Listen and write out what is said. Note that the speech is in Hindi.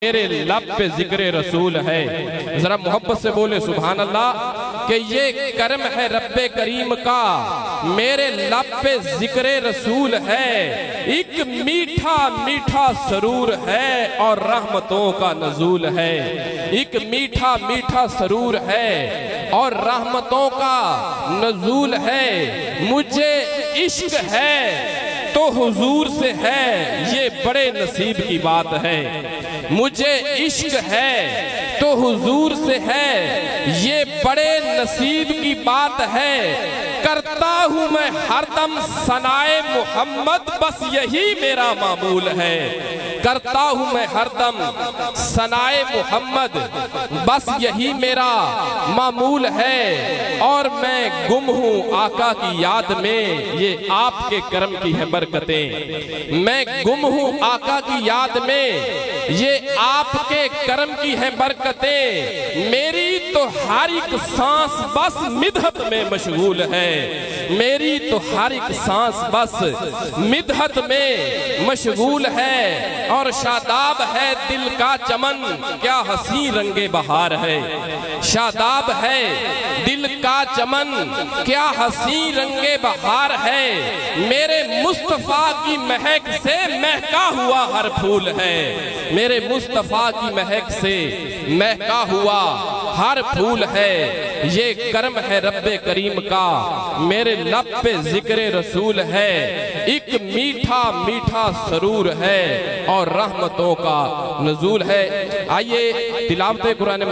मेरे लब पे जिक्र रसूल है। जरा मोहब्बत से बोले सुभान अल्लाह कि ये कर्म है रब्बे करीम का, मेरे लब पे जिक्र रसूल है। एक मीठा मीठा सरूर है और रहमतों का नजूल है। एक मीठा मीठा सरूर है और रहमतों का नजूल है। मुझे इश्क है तो हुजूर से है, ये बड़े नसीब की बात है। मुझे इश्क है तो हुजूर से है, ये बड़े नसीब की बात है। करता हूँ मैं हरदम सनाए मोहम्मद, बस यही मेरा मामूल है। करता हूँ मैं हरदम सनाए मोहम्मद, बस यही मेरा मामूल है। और मैं गुम हूँ आका की याद में, ये आपके करम की है बरकतें। मैं गुम हूँ आका की याद में, ये आपके करम की है बरकतें। मेरी तो हर एक सांस बस मिदहत में मशगूल है। मेरी तो हर एक सांस बस मिदहत में मशगूल है। और शादाब है दिल का चमन, क्या हसी रंगे बहार है। शादाब है दिल का चमन, क्या हसी रंगे बहार है। मेरे मुस्तफा की महक से महका हुआ हर फूल है। मेरे मुस्तफा की महक से महका हुआ हर फूल है। ये कर्म है रब्बे करीम का, मेरे लब पे जिक्र रसूल है। एक मीठा मीठा सरूर है और रहमतों का नजूल है। आइए तिलावत कुरान